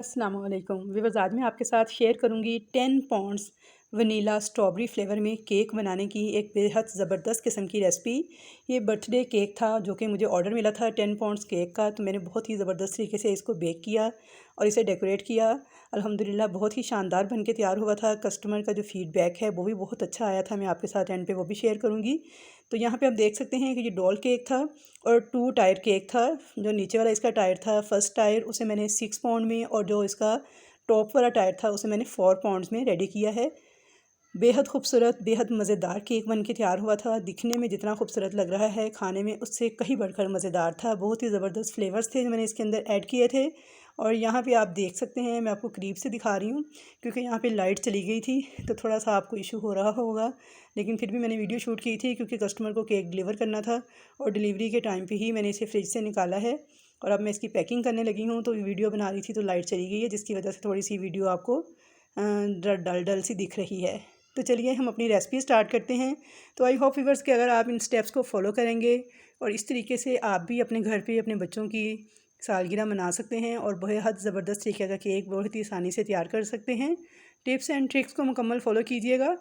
अस्सलामुअलैकुम व्यूअर्स, आज मैं आपके साथ शेयर करूंगी 10 पॉन्ड्स वनीला स्ट्रॉबेरी फ्लेवर में केक बनाने की एक बेहद ज़बरदस्त किस्म की रेसिपी। ये बर्थडे केक था जो कि मुझे ऑर्डर मिला था 10 पॉन्ड्स केक का, तो मैंने बहुत ही ज़बरदस्त तरीके से इसको बेक किया और इसे डेकोरेट किया। अल्हम्दुलिल्लाह बहुत ही शानदार बन के तैयार हुआ था। कस्टमर का जो फ़ीडबैक है वो भी बहुत अच्छा आया था। मैं आपके साथ एंड पे वो भी शेयर करूँगी। तो यहाँ पे आप देख सकते हैं कि ये डॉल केक था और 2 टायर केक था। जो नीचे वाला इसका टायर था, फर्स्ट टायर, उसे मैंने 6 पाउंड में, और जो इसका टॉप वाला टायर था उसे मैंने 4 पाउंड्स में रेडी किया है। बेहद खूबसूरत, बेहद मज़ेदार केक बन के तैयार हुआ था। दिखने में जितना खूबसूरत लग रहा है, खाने में उससे कहीं बढ़कर मज़ेदार था। बहुत ही ज़बरदस्त फ्लेवर्स थे जो मैंने इसके अंदर ऐड किए थे। और यहाँ पे आप देख सकते हैं, मैं आपको करीब से दिखा रही हूँ क्योंकि यहाँ पे लाइट चली गई थी तो थोड़ा सा आपको इशू हो रहा होगा, लेकिन फिर भी मैंने वीडियो शूट की थी क्योंकि कस्टमर को केक डिलीवर करना था और डिलीवरी के टाइम पर ही मैंने इसे फ्रिज से निकाला है। और अब मैं इसकी पैकिंग करने लगी हूँ, तो वीडियो बना रही थी तो लाइट चली गई है, जिसकी वजह से थोड़ी सी वीडियो आपको डल डल सी दिख रही है। तो चलिए हम अपनी रेसिपी स्टार्ट करते हैं। तो आई होप व्यूअर्स कि अगर आप इन स्टेप्स को फॉलो करेंगे और इस तरीके से आप भी अपने घर पे अपने बच्चों की सालगिरह मना सकते हैं और बेहद ज़बरदस्त तरीके का केक बहुत ही आसानी से तैयार कर सकते हैं। टिप्स एंड ट्रिक्स को मुकम्मल फ़ॉलो कीजिएगा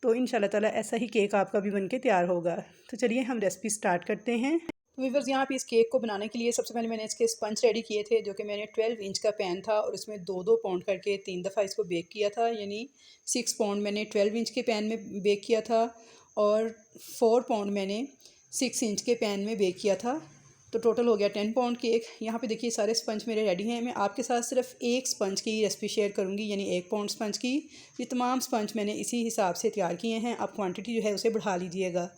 तो इंशाल्लाह ताला ऐसा ही केक आपका भी बन के तैयार होगा। तो चलिए हम रेसिपी स्टार्ट करते हैं। तो वीवर्स, यहाँ पे इस केक को बनाने के लिए सबसे पहले मैंने इसके स्पंज रेडी किए थे, जो कि मैंने 12 इंच का पैन था और इसमें 2-2 पाउंड करके 3 दफ़ा इसको बेक किया था। यानी 6 पाउंड मैंने 12 इंच के पैन में बेक किया था और 4 पाउंड मैंने 6 इंच के पैन में बेक किया था। तो टोटल हो गया 10 पाउंड केक। यहाँ पे देखिए सारे स्पंज मेरे रेडी हैं। मैं आपके साथ सिर्फ एक स्पंज की रेसिपी शेयर करूँगी, यानी 1 पाउंड स्पंज की। ये तमाम स्पंज मैंने इसी हिसाब से तैयार किए हैं। आप क्वांटिटी जो है उसे बढ़ा लीजिएगा।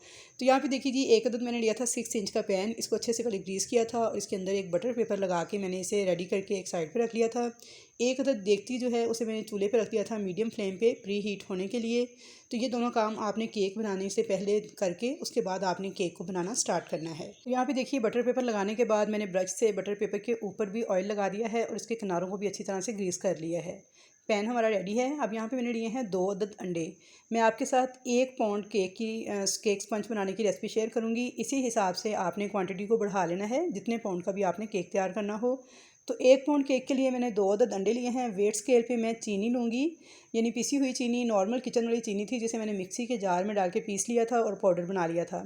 तो यहाँ पे देखिए जी, एक अदद मैंने लिया था 6 इंच का पैन। इसको अच्छे से पहले ग्रीस किया था और इसके अंदर एक बटर पेपर लगा के मैंने इसे रेडी करके एक साइड पे रख लिया था। एक अदद देगची जो है उसे मैंने चूल्हे पे रख दिया था मीडियम फ्लेम पे प्री हीट होने के लिए। तो ये दोनों काम आपने केक बनाने से पहले करके उसके बाद आपने केक को बनाना स्टार्ट करना है। तो यहाँ पे देखिए बटर पेपर लगाने के बाद मैंने ब्रश से बटर पेपर के ऊपर भी ऑयल लगा दिया है और इसके किनारों को भी अच्छी तरह से ग्रीस कर लिया है। पैन हमारा रेडी है। अब यहाँ पे मैंने लिए हैं 2 अदद अंडे। मैं आपके साथ 1 पाउंड केक स्पंज बनाने की रेसिपी शेयर करूँगी। इसी हिसाब से आपने क्वांटिटी को बढ़ा लेना है जितने पाउंड का भी आपने केक तैयार करना हो। तो 1 पाउंड केक के लिए मैंने 2 अदद अंडे लिए हैं। वेट स्केल पे मैं चीनी लूँगी, यानी पिसी हुई चीनी, नॉर्मल किचन वाली चीनी थी जिसे मैंने मिक्सी के जार में डाल के पीस लिया था और पाउडर बना लिया था।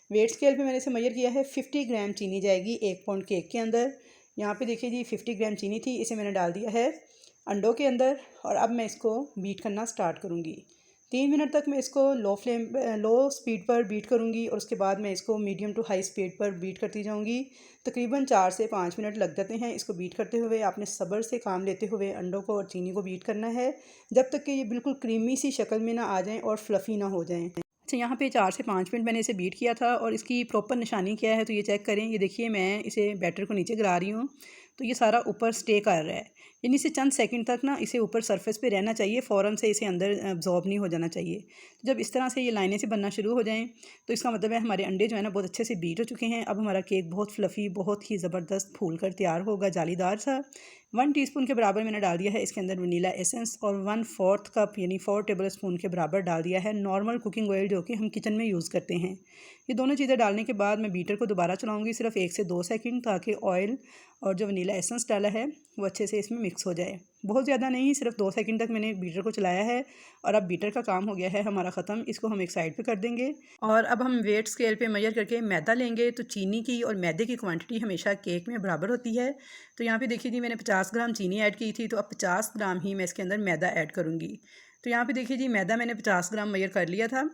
वेट स्केल पे मैंने इसे मेजर किया है। 50 ग्राम चीनी जाएगी 1 पाउंड केक के अंदर। यहाँ पे देखिए जी, 50 ग्राम चीनी थी, इसे मैंने डाल दिया है अंडों के अंदर और अब मैं इसको बीट करना स्टार्ट करूँगी। 3 मिनट तक मैं इसको लो स्पीड पर बीट करूँगी और उसके बाद मैं इसको मीडियम टू हाई स्पीड पर बीट करती जाऊँगी। तकरीबन 4 से 5 मिनट लग जाते हैं इसको बीट करते हुए। आपने सब्र से काम लेते हुए अंडों को और चीनी को बीट करना है जब तक कि ये बिल्कुल क्रीमी सी शक्ल में ना आ जाएँ और फ्लफ़ी ना हो जाएँ। अच्छा, यहाँ पे 4 से 5 मिनट मैंने इसे बीट किया था और इसकी प्रॉपर निशानी क्या है तो ये चेक करें। ये देखिए, मैं इसे बैटर को नीचे गिरा रही हूँ तो ये सारा ऊपर स्टे कर रहा है, यानी इसे चंद सेकंड तक ना इसे ऊपर सरफेस पे रहना चाहिए, फ़ौरन से इसे अंदर अब्जॉर्ब नहीं हो जाना चाहिए। तो जब इस तरह से ये लाइनें से बनना शुरू हो जाएं तो इसका मतलब है हमारे अंडे जो है ना बहुत अच्छे से बीट हो चुके हैं। अब हमारा केक बहुत फ्लफ़ी, बहुत ही ज़बरदस्त फूल कर तैयार होगा, जालीदार सा। 1 टीस्पून के बराबर मैंने डाल दिया है इसके अंदर वनीला एसेंस और 1/4 कप यानी 4 टेबल स्पून के बराबर डाल दिया है नॉर्मल कुकिंग ऑयल, जो कि हम किचन में यूज़ करते हैं। ये दोनों चीज़ें डालने के बाद मैं बीटर को दोबारा चलाऊँगी सिर्फ 1 से 2 सेकंड, ताकि ऑयल और जो वनीला एसेंस डाला है वो अच्छे से इसमें मिक्स हो जाए। बहुत ज़्यादा नहीं, सिर्फ 2 सेकंड तक मैंने बीटर को चलाया है और अब बीटर का काम हो गया है हमारा ख़त्म। इसको हम एक साइड पे कर देंगे और अब हम वेट स्केल पे मेजर करके मैदा लेंगे। तो चीनी की और मैदे की क्वांटिटी हमेशा केक में बराबर होती है। तो यहाँ पे देखिए जी, मैंने 50 ग्राम चीनी ऐड की थी, तो अब 50 ग्राम ही मैं इसके अंदर मैदा ऐड करूँगी। तो यहाँ पे देखिए जी, मैदा मैंने 50 ग्राम मेजर कर लिया था।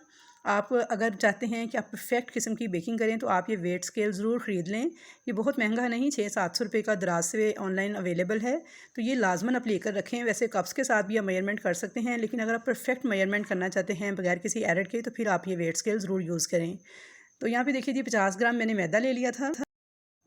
आप अगर चाहते हैं कि आप परफेक्ट किस्म की बेकिंग करें तो आप ये वेट स्केल ज़रूर ख़रीद लें। ये बहुत महंगा नहीं, 600-700 रुपये का दराज से ऑनलाइन अवेलेबल है। तो ये लाजमन आप लेकर रखें। वैसे कप्स के साथ भी आप मेजरमेंट कर सकते हैं, लेकिन अगर आप परफेक्ट मेजरमेंट करना चाहते हैं बगैर किसी एरर के, तो फिर आप ये वेट स्केल ज़रूर यूज़ करें। तो यहाँ पे देखिए जी, 50 ग्राम मैंने मैदा ले लिया था।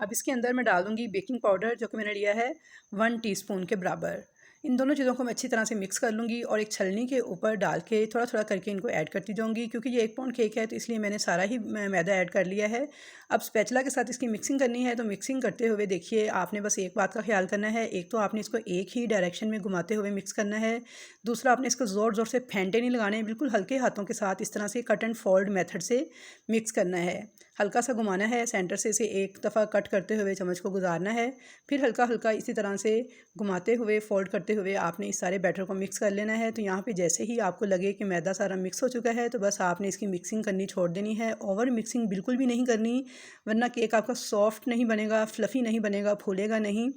अब इसके अंदर मैं डाल दूँगी बेकिंग पाउडर, जो कि मैंने लिया है 1 टीस्पून के बराबर। इन दोनों चीज़ों को मैं अच्छी तरह से मिक्स कर लूँगी और एक छलनी के ऊपर डाल के थोड़ा थोड़ा करके इनको ऐड करती जाऊँगी। क्योंकि ये 1 पाउंड केक है तो इसलिए मैंने सारा ही मैदा ऐड कर लिया है। अब स्पैचुला के साथ इसकी मिक्सिंग करनी है, तो मिक्सिंग करते हुए देखिए आपने बस एक बात का ख्याल करना है, एक तो आपने इसको एक ही डायरेक्शन में घुमाते हुए मिक्स करना है, दूसरा आपने इसको ज़ोर ज़ोर से फेंटे नहीं लगाने, बिल्कुल हल्के हाथों के साथ इस तरह से कट एंड फोल्ड मेथड से मिक्स करना है। हल्का सा घुमाना है, सेंटर से इसे एक दफ़ा कट करते हुए चम्मच को गुजारना है, फिर हल्का हल्का इसी तरह से घुमाते हुए फोल्ड करते हुए आपने इस सारे बैटर को मिक्स कर लेना है। तो यहाँ पे जैसे ही आपको लगे कि मैदा सारा मिक्स हो चुका है, तो बस आपने इसकी मिक्सिंग करनी छोड़ देनी है। ओवर मिक्सिंग बिल्कुल भी नहीं करनी, वरना केक आपका सॉफ्ट नहीं बनेगा, फ्लफ़ी नहीं बनेगा, फूलेगा नहीं,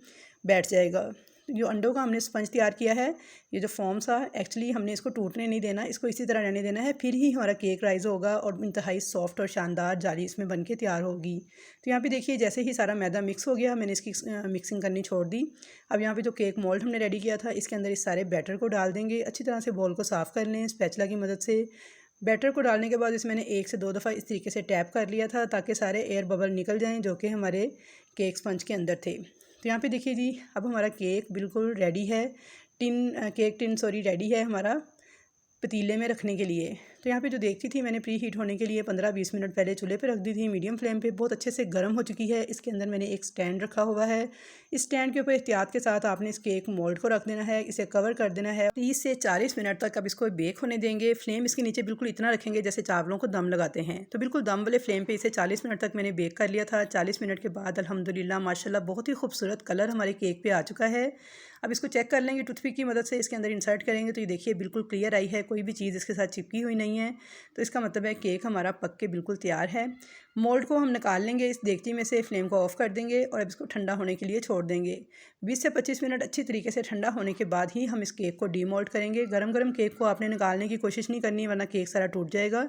बैठ जाएगा। जो अंडों का हमने स्पंज तैयार किया है, ये जो फॉर्म सा, एक्चुअली हमने इसको टूटने नहीं देना, इसको इसी तरह रहने देना है, फिर ही हमारा केक राइज़ होगा और इंतहाई सॉफ्ट और शानदार जाली इसमें बन के तैयार होगी। तो यहाँ पे देखिए जैसे ही सारा मैदा मिक्स हो गया, मैंने इसकी मिक्सिंग करनी छोड़ दी। अब यहाँ पे जो केक मोल्ड हमने रेडी किया था, इसके अंदर इस सारे बैटर को डाल देंगे। अच्छी तरह से बॉल को साफ़ कर लें स्पैचुला की मदद से। बैटर को डालने के बाद इसमें मैंने 1 से 2 दफ़ा इस तरीके से टैप कर लिया था, ताकि सारे एयर बबल निकल जाएँ जो कि हमारे केक स्पंज के अंदर थे। तो यहाँ पे देखिए जी, अब हमारा केक बिल्कुल रेडी है। केक टिन रेडी है हमारा पतीले में रखने के लिए। तो यहाँ पे जो देखती थी मैंने प्री हीट होने के लिए 15-20 मिनट पहले चूल्हे पे रख दी थी मीडियम फ्लेम पे, बहुत अच्छे से गर्म हो चुकी है। इसके अंदर मैंने एक स्टैंड रखा हुआ है। इस स्टैंड के ऊपर एहतियात के साथ आपने इस केक मोल्ड को रख देना है, इसे कवर कर देना है। 30 से 40 मिनट तक अब इसको बेक होने देंगे। फ्लेम इसके नीचे बिल्कुल इतना रखेंगे जैसे चावलों को दम लगाते हैं, तो बिल्कुल दम वाले फ्लेम पर इसे 40 मिनट तक मैंने बेक कर लिया था। 40 मिनट के बाद अल्हम्दुलिल्लाह माशाल्लाह बहुत ही खूबसूरत कलर हमारे केक पे आ चुका है। अब इसको चेक कर लेंगे, टूथपिक की मदद से इसके अंदर इंसर्ट करेंगे, तो ये देखिए बिल्कुल क्लियर आई है, कोई भी चीज़ इसके साथ चिपकी हुई नहीं है। तो इसका मतलब है केक हमारा पक के बिल्कुल तैयार है। मोल्ड को हम निकाल लेंगे इस देगची में से, फ्लेम को ऑफ़ कर देंगे और अब इसको ठंडा होने के लिए छोड़ देंगे। 20 से 25 मिनट अच्छी तरीके से ठंडा होने के बाद ही हम इस केक को डीमोल्ड करेंगे। गरम गरम केक को आपने निकालने की कोशिश नहीं करनी, वरना केक सारा टूट जाएगा।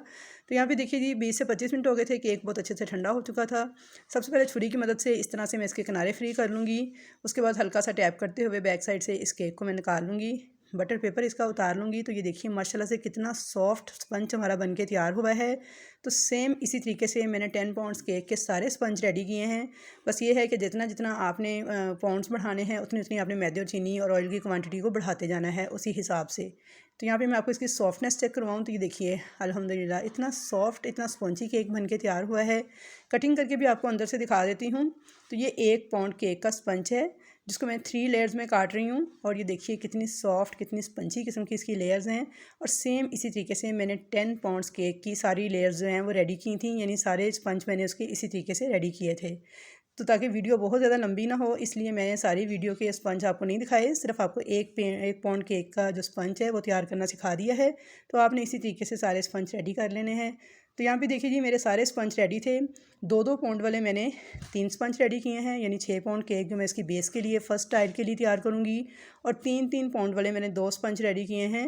तो यहाँ पे देखिए जी 20 से 25 मिनट हो गए थे, केक बहुत अच्छे से ठंडा हो चुका था। सबसे पहले छुरी की मदद से इस तरह से मैं इसके किनारे फ्री कर लूँगी। उसके बाद हल्का सा टैप करते हुए बैक साइड से इस केक को मैं निकाल लूँगी, बटर पेपर इसका उतार लूँगी। तो ये देखिए माशाल्लाह से कितना सॉफ्ट स्पंज हमारा बनके तैयार हुआ है। तो सेम इसी तरीके से मैंने 10 पाउंड्स केक के सारे स्पंज रेडी किए हैं। बस ये है कि जितना जितना आपने पाउंड्स बढ़ाने हैं, उतनी उतनी आपने मैदे और चीनी और ऑयल की क्वांटिटी को बढ़ाते जाना है उसी हिसाब से। तो यहाँ पे मैं आपको इसकी सॉफ्टनेस चेक करवाऊँ, तो ये देखिए अल्हम्दुलिल्लाह इतना सॉफ्ट, इतना स्पंजी केक बन के तैयार हुआ है। कटिंग करके भी आपको अंदर से दिखा देती हूँ। तो ये 1 पाउंड केक का स्पंज है, जिसको मैं 3 लेयर्स में काट रही हूँ। और ये देखिए कितनी सॉफ्ट, कितनी स्पंजी किस्म की इसकी लेयर्स हैं। और सेम इसी तरीके से मैंने 10 पाउंड्स केक की सारी लेयर्स जो हैं वो रेडी की थी, यानी सारे स्पंज मैंने उसके इसी तरीके से रेडी किए थे। तो ताकि वीडियो बहुत ज़्यादा लंबी ना हो, इसलिए मैं सारी वीडियो के स्पंज आपको नहीं दिखाए, सिर्फ आपको 1 पाउंड केक का जो स्पंज है वो तैयार करना सिखा दिया है। तो आपने इसी तरीके से सारे स्पंज रेडी कर लेने हैं। तो यहाँ पे देखिए जी मेरे सारे स्पंज रेडी थे। 2-2 पाउंड वाले मैंने 3 स्पंज रेडी किए हैं, यानी 6 पाउंड केक जो मैं इसकी बेस के लिए फर्स्ट टाइल के लिए तैयार करूँगी। और 3-3 पाउंड वाले मैंने 2 स्पंज रेडी किए हैं।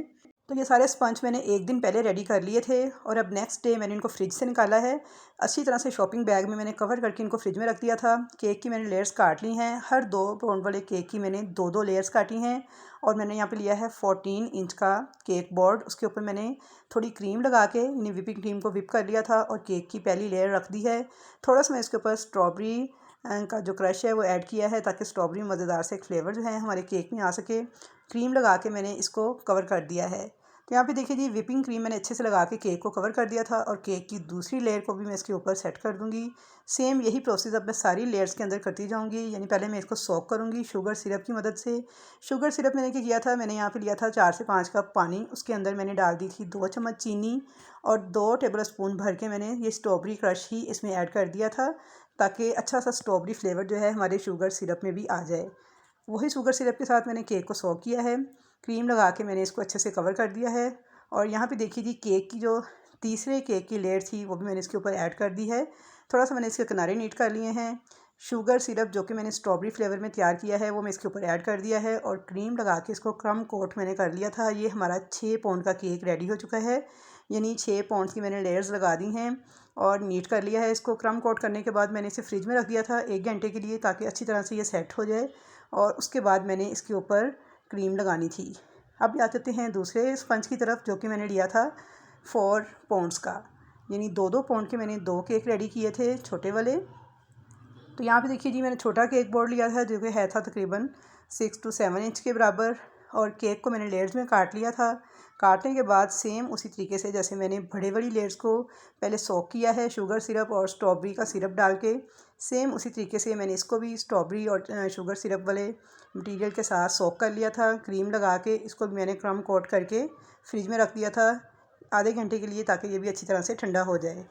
तो ये सारे स्पंज मैंने एक दिन पहले रेडी कर लिए थे और अब नेक्स्ट डे मैंने इनको फ्रिज से निकाला है। अच्छी तरह से शॉपिंग बैग में मैंने कवर करके इनको फ्रिज में रख दिया था। केक की मैंने लेयर्स काट ली हैं। हर 2 पाउंड वाले केक की मैंने 2-2 लेयर्स काटी हैं। और मैंने यहाँ पे लिया है 14 इंच का केक बोर्ड। उसके ऊपर मैंने थोड़ी क्रीम लगा के यानी विपिंग क्रीम को विप कर लिया था और केक की पहली लेयर रख दी है। थोड़ा सा मैं इसके ऊपर स्ट्रॉबेरी का जो क्रश है वो ऐड किया है, ताकि स्ट्रॉबेरी मज़ेदार से एक फ्लेवर जो है हमारे केक में आ सके। क्रीम लगा के मैंने इसको कवर कर दिया है। तो यहाँ पे देखिए जी विपिंग क्रीम मैंने अच्छे से लगा के केक को कवर कर दिया था और केक की दूसरी लेयर को भी मैं इसके ऊपर सेट कर दूँगी। सेम यही प्रोसेस अब मैं सारी लेयर्स के अंदर करती जाऊँगी। यानी पहले मैं इसको सोक करूँगी शुगर सिरप की मदद से। शुगर सिरप मैंने क्या किया था, मैंने यहाँ पे लिया था 4 से 5 कप पानी। उसके अंदर मैंने डाल दी थी 2 चम्मच चीनी और 2 टेबल स्पून भर के मैंने ये स्ट्रॉबेरी क्रश ही इसमें ऐड कर दिया था, ताकि अच्छा सा स्ट्रॉबेरी फ्लेवर जो है हमारे शुगर सिरप में भी आ जाए। वही शुगर सिरप के साथ मैंने केक को सोक किया है। क्रीम लगा के मैंने इसको अच्छे से कवर कर दिया है। और यहाँ पे देखिए जी केक की जो तीसरे केक की लेयर थी वो भी मैंने इसके ऊपर ऐड कर दी है। थोड़ा सा मैंने इसके किनारे नीट कर लिए हैं। शुगर सिरप जो कि मैंने स्ट्रॉबेरी फ्लेवर में तैयार किया है वो मैं इसके ऊपर ऐड कर दिया है और क्रीम लगा के इसको क्रम कोट मैंने कर लिया था। ये हमारा 6 पाउंड का केक रेडी हो चुका है, यानी 6 पाउंड की मैंने लेयर्स लगा दी हैं और नीट कर लिया है इसको। क्रम कोट करने के बाद मैंने इसे फ्रिज में रख दिया था 1 घंटे के लिए, ताकि अच्छी तरह से ये सेट हो जाए। और उसके बाद मैंने इसके ऊपर क्रीम लगानी थी। अब आ जाते हैं दूसरे स्पंज की तरफ, जो कि मैंने लिया था 4 पाउंड्स का, यानी 2-2 पाउंड के मैंने 2 केक रेडी किए थे छोटे वाले। तो यहाँ पे देखिए जी मैंने छोटा केक बोर्ड लिया था जो कि है था तकरीबन 6 to 7 इंच के बराबर। और केक को मैंने लेयर्स में काट लिया था। काटने के बाद सेम उसी तरीके से जैसे मैंने बड़े बड़ी लेयर्स को पहले सोक किया है शुगर सिरप और स्ट्रॉबेरी का सिरप डाल के, सेम उसी तरीके से मैंने इसको भी स्ट्रॉबेरी और शुगर सिरप वाले मटेरियल के साथ सोक कर लिया था। क्रीम लगा के इसको भी मैंने क्रम कोट करके फ्रिज में रख दिया था आधे घंटे के लिए, ताकि ये भी अच्छी तरह से ठंडा हो जाए।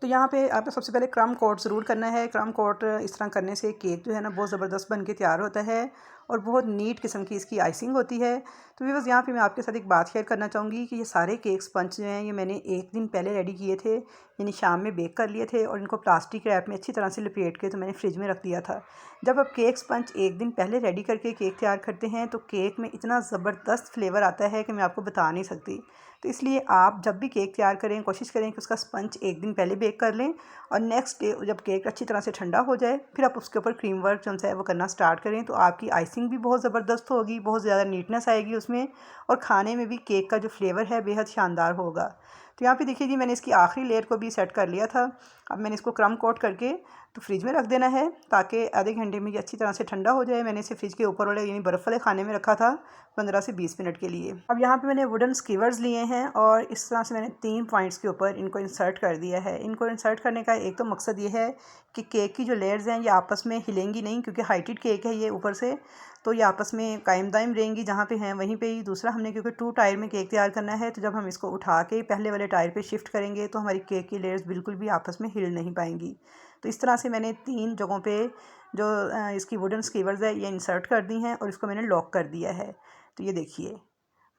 तो यहाँ पे आपको सबसे पहले क्रम कोट ज़रूर करना है। क्रम कोट इस तरह करने से केक जो है ना बहुत ज़बरदस्त बन के तैयार होता है और बहुत नीट किस्म की इसकी आइसिंग होती है। तो बस यहाँ पे मैं आपके साथ एक बात शेयर करना चाहूँगी कि ये सारे केक स्पंज जो हैं ये मैंने एक दिन पहले रेडी किए थे, यानी शाम में बेक कर लिए थे और इनको प्लास्टिक रैप में अच्छी तरह से लपेट के तो मैंने फ्रिज में रख दिया था। जब आप केक स्पंज एक दिन पहले रेडी करके केक तैयार करते हैं तो केक में इतना ज़बरदस्त फ्लेवर आता है कि मैं आपको बता नहीं सकती। तो इसलिए आप जब भी केक तैयार करें कोशिश करें कि उसका स्पंज एक दिन पहले बेक कर लें और नेक्स्ट डे जब केक अच्छी तरह से ठंडा हो जाए फिर आप उसके ऊपर क्रीम वर्क जो है वो करना स्टार्ट करें। तो आपकी आइसिंग भी बहुत ज़बरदस्त होगी, बहुत ज़्यादा नीटनेस आएगी उसमें और खाने में भी केक का जो फ्लेवर है बेहद शानदार होगा। तो यहाँ पे देखिए जी मैंने इसकी आखिरी लेयर को भी सेट कर लिया था। अब मैंने इसको क्रम कोट करके तो फ्रिज में रख देना है ताकि आधे घंटे में ये अच्छी तरह से ठंडा हो जाए। मैंने इसे फ्रिज के ऊपर वाले यानी बर्फ़ वाले खाने में रखा था 15 से 20 मिनट के लिए। अब यहाँ पे मैंने वुडन स्कीवर्स लिए हैं और इस तरह से मैंने 3 पॉइंट्स के ऊपर इनको इंसर्ट कर दिया है। इनको इंसर्ट करने का एक तो मकसद ये है कि केक की जो लेयर्स हैं ये आपस में हिलेंगी नहीं, क्योंकि हाइटेड केक है ये ऊपर से, तो ये आपस में कायम दायम रहेंगी जहाँ पे हैं वहीं पे ही। दूसरा हमने क्योंकि 2 टायर में केक तैयार करना है तो जब हम इसको उठा के पहले वाले टायर पे शिफ्ट करेंगे तो हमारी केक की लेयर्स बिल्कुल भी आपस में हिल नहीं पाएंगी। तो इस तरह से मैंने 3 जगहों पे जो इसकी वुडन स्कीवर्स है ये इंसर्ट कर दी हैं और इसको मैंने लॉक कर दिया है। तो ये देखिए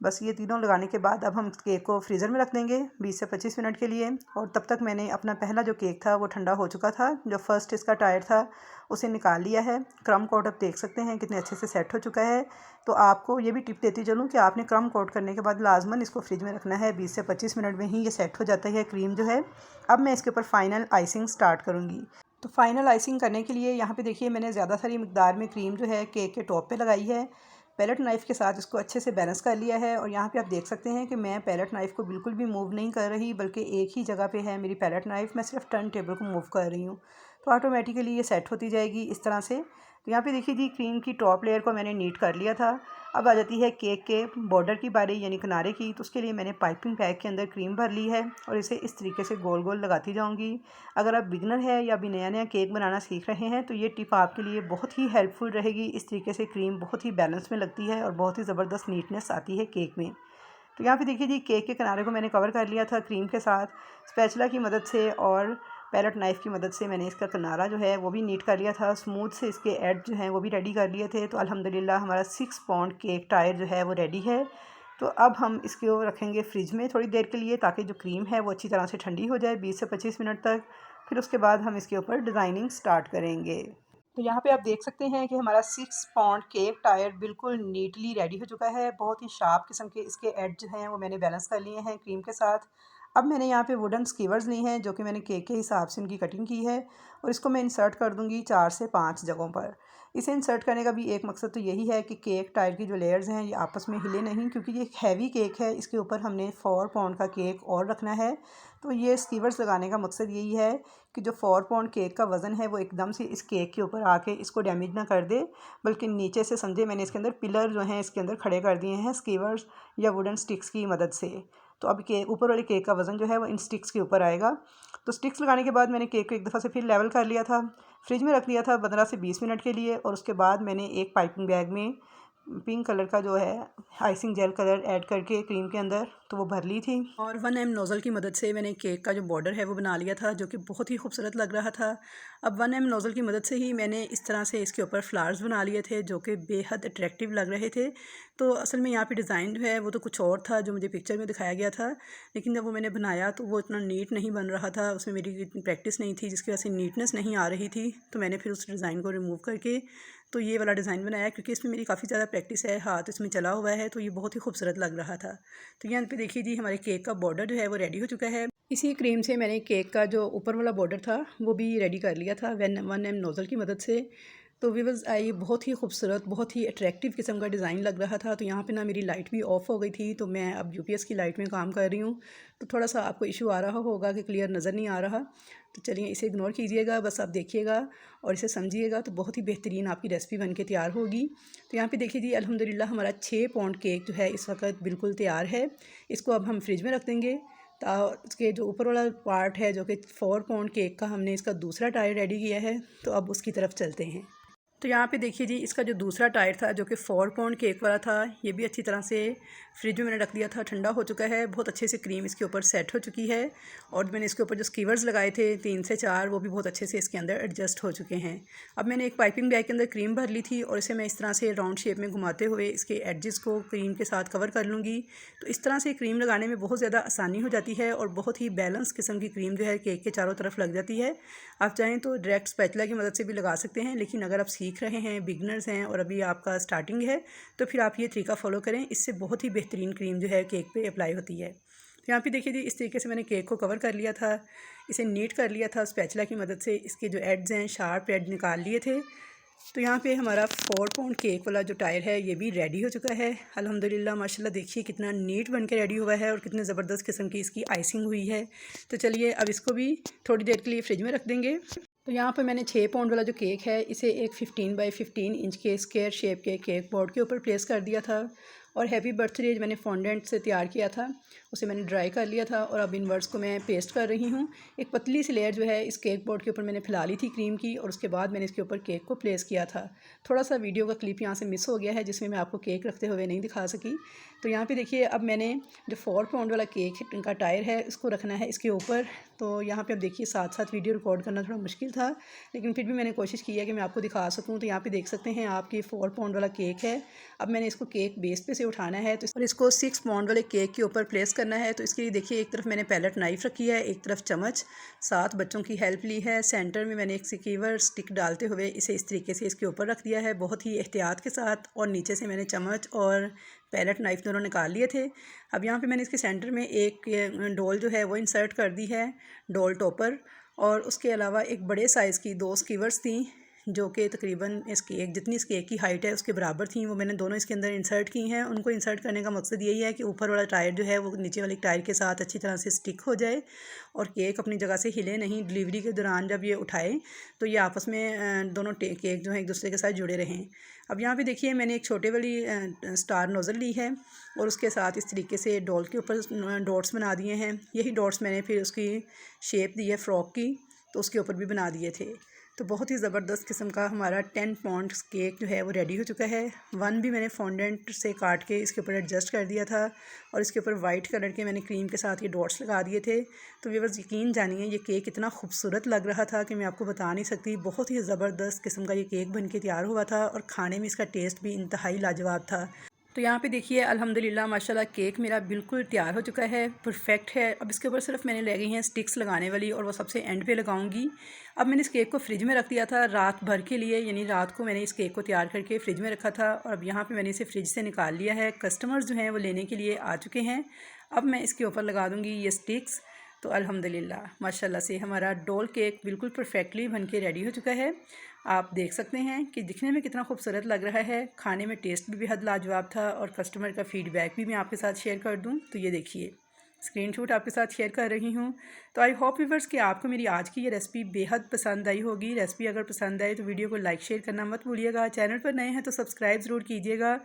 बस ये तीनों लगाने के बाद अब हम केक को फ्रीज़र में रख देंगे 20 से 25 मिनट के लिए। और तब तक मैंने अपना पहला जो केक था वो ठंडा हो चुका था। जो फर्स्ट इसका टायर था उसे निकाल लिया है। क्रम कोट अब देख सकते हैं कितने अच्छे से सेट हो चुका है। तो आपको ये भी टिप देती चलूँ कि आपने क्रम कोट करने के बाद लाजमन इसको फ्रिज में रखना है। 20 से 25 मिनट में ही ये सेट हो जाता है क्रीम जो है। अब मैं इसके ऊपर फ़ाइनल आइसिंग स्टार्ट करूँगी। तो फ़ाइनल आइसिंग करने के लिए यहाँ पे देखिए मैंने ज़्यादा सारी मिकदार में क्रीम जो है केक के टॉप पे लगाई है। पैलेट नाइफ़ के साथ इसको अच्छे से बैलेंस कर लिया है और यहाँ पे आप देख सकते हैं कि मैं पैलेट नाइफ़ को बिल्कुल भी मूव नहीं कर रही, बल्कि एक ही जगह पे है मेरी पैलेट नाइफ़। मैं सिर्फ टर्न टेबल को मूव कर रही हूँ तो ऑटोमेटिकली ये सेट होती जाएगी इस तरह से। तो यहाँ पे देखिए जी क्रीम की टॉप लेयर को मैंने नीट कर लिया था। अब आ जाती है केक के बॉर्डर की बारी यानी किनारे की। तो उसके लिए मैंने पाइपिंग बैग के अंदर क्रीम भर ली है और इसे इस तरीके से गोल गोल लगाती जाऊंगी। अगर आप बिगनर है या अभी नया नया केक बनाना सीख रहे हैं तो ये टिप आपके लिए बहुत ही हेल्पफुल रहेगी। इस तरीके से क्रीम बहुत ही बैलेंस में लगती है और बहुत ही ज़बरदस्त नीटनेस आती है केक में। तो यहाँ पे देखिए जी केक के किनारे को मैंने कवर कर लिया था क्रीम के साथ स्पैचुला की मदद से और पैलेट नाइफ़ की मदद से मैंने इसका किनारा जो है वो भी नीट कर लिया था। स्मूथ से इसके एड जो हैं वो भी रेडी कर लिए थे। तो अल्हम्दुलिल्लाह हमारा 6 पाउंड केक टायर जो है वो रेडी है। तो अब हम इसको रखेंगे फ्रिज में थोड़ी देर के लिए ताकि जो क्रीम है वो अच्छी तरह से ठंडी हो जाए 20 से 25 मिनट तक। फिर उसके बाद हम इसके ऊपर डिज़ाइनिंग स्टार्ट करेंगे। तो यहाँ पे आप देख सकते हैं कि हमारा 6 पाउंड केक टायर बिल्कुल नीटली रेडी हो चुका है। बहुत ही शार्प किस्म के इसके एड्ज हैं वो मैंने बैलेंस कर लिए हैं क्रीम के साथ। अब मैंने यहाँ पे वुडन स्कीवर्स ली हैं जो कि मैंने केक के हिसाब से उनकी कटिंग की है और इसको मैं इंसर्ट कर दूँगी 4 से 5 जगहों पर। इसे इंसर्ट करने का भी एक मकसद तो यही है कि केक टायर की जो लेयर्स हैं ये आपस में हिले नहीं, क्योंकि ये एक हैवी केक है। इसके ऊपर हमने 4 पाउंड का केक और रखना है। तो ये स्कीवर्स लगाने का मकसद यही है कि जो 4 पाउंड केक का वज़न है वो एकदम से इस केक के ऊपर आके इसको डैमेज ना कर दे, बल्कि नीचे से समझे मैंने इसके अंदर पिलर जो हैं इसके अंदर खड़े कर दिए हैं स्कीवर्स या वुडन स्टिक्स की मदद से। तो अब केक ऊपर वाले केक का वज़न जो है वो इन स्टिक्स के ऊपर आएगा। तो स्टिक्स लगाने के बाद मैंने केक को एक दफ़ा से फिर लेवल कर लिया था, फ्रिज में रख लिया था 15 से 20 मिनट के लिए। और उसके बाद मैंने एक पाइपिंग बैग में पिंक कलर का जो है आइसिंग जेल कलर ऐड करके क्रीम के अंदर तो वो भर ली थी और 1M नोज़ल की मदद से मैंने केक का जो बॉर्डर है वो बना लिया था, जो कि बहुत ही खूबसूरत लग रहा था। अब 1M नोज़ल की मदद से ही मैंने इस तरह से इसके ऊपर फ्लावर्स बना लिए थे जो कि बेहद अट्रैक्टिव लग रहे थे। तो असल में यहाँ पे डिज़ाइन जो है वो तो कुछ और था जो मुझे पिक्चर में दिखाया गया था, लेकिन जब वो मैंने बनाया तो वो इतना नीट नहीं बन रहा था। उसमें मेरी इतनी प्रैक्टिस नहीं थी जिसकी वजह से नीटनेस नहीं आ रही थी। तो मैंने फिर उस डिज़ाइन को रिमूव करके तो ये वाला डिज़ाइन बनाया, क्योंकि इसमें मेरी काफ़ी ज़्यादा प्रैक्टिस है, हाथ इसमें चला हुआ है, तो ये बहुत ही खूबसूरत लग रहा था। तो यहाँ पे देखिए जी हमारे केक का बॉर्डर जो है वो रेडी हो चुका है। इसी क्रीम से मैंने केक का जो ऊपर वाला बॉर्डर था वो भी रेडी कर लिया था 1M नोज़ल की मदद से। तो व्यूअर्स ये बहुत ही खूबसूरत, बहुत ही अट्रैक्टिव किस्म का डिज़ाइन लग रहा था। तो यहाँ पे ना मेरी लाइट भी ऑफ़ हो गई थी, तो मैं अब यूपीएस की लाइट में काम कर रही हूँ। तो थोड़ा सा आपको इशू आ रहा होगा कि क्लियर नज़र नहीं आ रहा, तो चलिए इसे इग्नोर कीजिएगा, बस आप देखिएगा और इसे समझिएगा, तो बहुत ही बेहतरीन आपकी रेसिपी बन के तैयार होगी। तो यहाँ पे देखिए जी, अल्हम्दुलिल्लाह हमारा 6 पाउंड केक जो है इस वक्त बिल्कुल तैयार है। इसको अब हम फ्रिज में रख देंगे। इसके जो ऊपर वाला पार्ट है, जो कि 4 पाउंड केक का, हमने इसका दूसरा टायर रेडी किया है, तो अब उसकी तरफ चलते हैं। तो यहाँ पे देखिए जी, इसका जो दूसरा टायर था, जो कि 4 पाउंड केक वाला था, ये भी अच्छी तरह से फ्रिज में मैंने रख दिया था, ठंडा हो चुका है। बहुत अच्छे से क्रीम इसके ऊपर सेट हो चुकी है और मैंने इसके ऊपर जो स्कीवर्स लगाए थे 3 से 4, वो भी बहुत अच्छे से इसके अंदर एडजस्ट हो चुके हैं। अब मैंने एक पाइपिंग बैग के अंदर क्रीम भर ली थी और इसे मैं इस तरह से राउंड शेप में घुमाते हुए इसके एडजेस को क्रीम के साथ कवर कर लूँगी। तो इस तरह से क्रीम लगाने में बहुत ज़्यादा आसानी हो जाती है और बहुत ही बैलेंस किस्म की क्रीम जो है केक के चारों तरफ लग जाती है। आप चाहें तो डायरेक्ट स्पैचुला की मदद से भी लगा सकते हैं, लेकिन अगर आप सीख रहे हैं, बिगनर्स हैं और अभी आपका स्टार्टिंग है, तो फिर आप ये तरीका फ़ॉलो करें। इससे बहुत ही बेहतरीन क्रीम जो है केक पे अप्लाई होती है। तो यहाँ पे देखिए जी, इस तरीके से मैंने केक को कवर कर लिया था, इसे नीट कर लिया था स्पैचुला की मदद से। इसके जो एड्स हैं, शार्प एड निकाल लिए थे। तो यहाँ पे हमारा 4 पाउंड केक वाला जो टायर है, ये भी रेडी हो चुका है अल्हम्दुलिल्लाह। माशाल्लाह देखिए कितना नीट बन के रेडी हुआ है और कितने ज़बरदस्त किस्म की इसकी आइसिंग हुई है। तो चलिए अब इसको भी थोड़ी देर के लिए फ्रिज में रख देंगे। तो यहाँ पर मैंने 6 पाउंड वाला जो केक है, इसे एक 15 बाई 15 इंच के स्क्वायर शेप के केक बोर्ड के ऊपर प्लेस कर दिया था और हैप्पी बर्थडे मैंने फॉन्डेंट से तैयार किया था, उसे मैंने ड्राई कर लिया था और अब इन वर्ड्स को मैं पेस्ट कर रही हूँ। एक पतली सी लेयर जो है इस केक बोर्ड के ऊपर मैंने फैला ली थी क्रीम की और उसके बाद मैंने इसके ऊपर केक को प्लेस किया था। थोड़ा सा वीडियो का क्लिप यहाँ से मिस हो गया है, जिसमें मैं आपको केक रखते हुए नहीं दिखा सकी। तो यहाँ पे देखिए, अब मैंने जो 4 पाउंड वाला केक का टायर है, इसको रखना है इसके ऊपर। तो यहाँ पे अब देखिए, साथ साथ वीडियो रिकॉर्ड करना थोड़ा मुश्किल था, लेकिन फिर भी मैंने कोशिश की है कि मैं आपको दिखा सकूँ। तो यहाँ पे देख सकते हैं आपकी 4 पाउंड वाला केक है। अब मैंने इसको केक बेस पे से उठाना है और इसको 6 पाउंड वाले केक के ऊपर प्लेस करना है। तो इसके लिए देखिए, एक तरफ मैंने पैलेट नाइफ़ रखी है, एक तरफ चम्मच, साथ बच्चों की हेल्प ली है। सेंटर में मैंने एक सिकीवर स्टिक डालते हुए इसे इस तरीके से इसके ऊपर रख दिया है, बहुत ही एहतियात के साथ। और नीचे से मैंने चम्मच और पैलेट नाइफ़ दोनों निकाल लिए थे। अब यहाँ पे मैंने इसके सेंटर में एक डोल जो है वो इंसर्ट कर दी है, डोल टॉपर। और उसके अलावा एक बड़े साइज़ की 2 स्कीवर्स थी, जो कि तकरीबन इस केक जितनी इस केक की हाइट है उसके बराबर थी, वो मैंने दोनों इसके अंदर इंसर्ट की हैं। उनको इंसर्ट करने का मकसद यही है कि ऊपर वाला टायर जो है वो नीचे वाले टायर के साथ अच्छी तरह से स्टिक हो जाए और केक अपनी जगह से हिले नहीं। डिलीवरी के दौरान जब ये उठाए तो ये आपस में दोनों केक जो है एक दूसरे के साथ जुड़े रहें। अब यहाँ पे देखिए, मैंने एक छोटे वाली स्टार नोज़ल ली है और उसके साथ इस तरीके से डॉल के ऊपर डॉट्स बना दिए हैं। यही डॉट्स मैंने फिर उसकी शेप दी है फ्रॉक की, तो उसके ऊपर भी बना दिए थे। तो बहुत ही ज़बरदस्त किस्म का हमारा 10 पाउंड केक जो है वो रेडी हो चुका है। 1 भी मैंने फॉन्डेंट से काट के इसके ऊपर एडजस्ट कर दिया था और इसके ऊपर वाइट कलर के मैंने क्रीम के साथ ये डॉट्स लगा दिए थे। तो व्यूअर्स, यकीन जानिए, ये केक इतना खूबसूरत लग रहा था कि मैं आपको बता नहीं सकती। बहुत ही ज़बरदस्त किस्म का ये केक बन के तैयार हुआ था और खाने में इसका टेस्ट भी इंतहाई लाजवाब था। तो यहाँ पे देखिए, अल्हम्दुलिल्लाह माशाल्लाह केक मेरा बिल्कुल तैयार हो चुका है, परफेक्ट है। अब इसके ऊपर सिर्फ मैंने ले गई हैं स्टिक्स लगाने वाली और वो सबसे एंड पे लगाऊंगी। अब मैंने इस केक को फ्रिज में रख दिया था रात भर के लिए, यानी रात को मैंने इस केक को तैयार करके फ्रिज में रखा था और अब यहाँ पे मैंने इसे फ्रिज से निकाल लिया है। कस्टमर्स जो हैं वो लेने के लिए आ चुके हैं। अब मैं इसके ऊपर लगा दूँगी ये स्टिक्स। तो अल्हम्दुलिल्लाह माशाल्लाह से हमारा डोल केक बिल्कुल परफेक्टली बन के रेडी हो चुका है। आप देख सकते हैं कि दिखने में कितना खूबसूरत लग रहा है, खाने में टेस्ट भी बेहद लाजवाब था और कस्टमर का फ़ीडबैक भी मैं आपके साथ शेयर कर दूं। तो ये देखिए, स्क्रीनशॉट आपके साथ शेयर कर रही हूँ। तो आई होप व्यूअर्स कि आपको मेरी आज की ये रेसिपी बेहद पसंद आई होगी। रेसिपी अगर पसंद आए तो वीडियो को लाइक शेयर करना मत भूलिएगा। चैनल पर नए हैं तो सब्सक्राइब ज़रूर कीजिएगा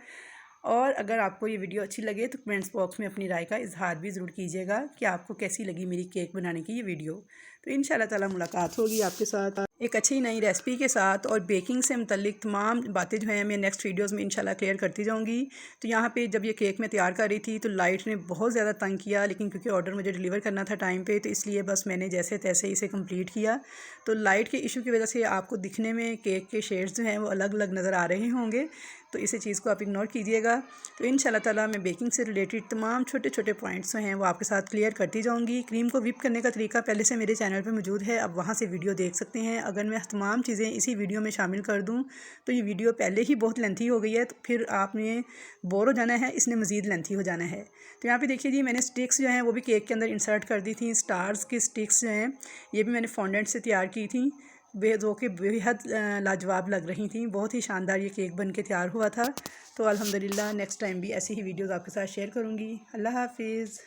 और अगर आपको ये वीडियो अच्छी लगे तो कमेंट्स बॉक्स में अपनी राय का इजहार भी ज़रूर कीजिएगा कि आपको कैसी लगी मेरी केक बनाने की ये वीडियो। तो इंशाल्लाह ताला मुलाकात होगी आपके साथ एक अच्छी नई रेसिपी के साथ और बेकिंग से मुतल्लिक तमाम बातें जो हैं मैं नेक्स्ट वीडियोस में इंशाल्लाह क्लियर करती जाऊंगी। तो यहाँ पे जब ये केक मैं तैयार कर रही थी तो लाइट ने बहुत ज़्यादा तंग किया, लेकिन क्योंकि ऑर्डर मुझे डिलीवर करना था टाइम पे, तो इसलिए बस मैंने जैसे तैसे इसे कंप्लीट किया। तो लाइट के इशू की वजह से आपको दिखने में केक के शेड्स जो हैं वो अलग अलग नज़र आ रहे होंगे, तो इसे चीज़ को आप इग्नोर कीजिएगा। तो इंशाल्लाह ताला मैं बेकिंग से रिलेटेड तमाम छोटे छोटे पॉइंट्स जो हैं वो आपके साथ क्लियर करती जाऊँगी। क्रीम को विप करने का तरीका पहले से मेरे चैनल पर मौजूद है, आप वहाँ से वीडियो देख सकते हैं। अगर मैं तमाम चीज़ें इसी वीडियो में शामिल कर दूँ तो ये वीडियो पहले ही बहुत लेंथी हो गई है, तो फिर आपने बोर हो जाना है, इसने मज़ीद लेंथी हो जाना है। तो यहाँ पे देखिए जी, मैंने स्टिक्स जो हैं वो भी केक के अंदर इंसर्ट कर दी थी। स्टार्स की स्टिक्स जो हैं ये भी मैंने फॉन्डेंट से तैयार की थी। जो कि बेहद लाजवाब लग रही थी। बहुत ही शानदार ये केक बन के तैयार हुआ था। तो अल्हम्दुलिल्लाह नेक्स्ट टाइम भी ऐसी ही वीडियोज़ आपके साथ शेयर करूँगी। अल्लाह हाफिज़।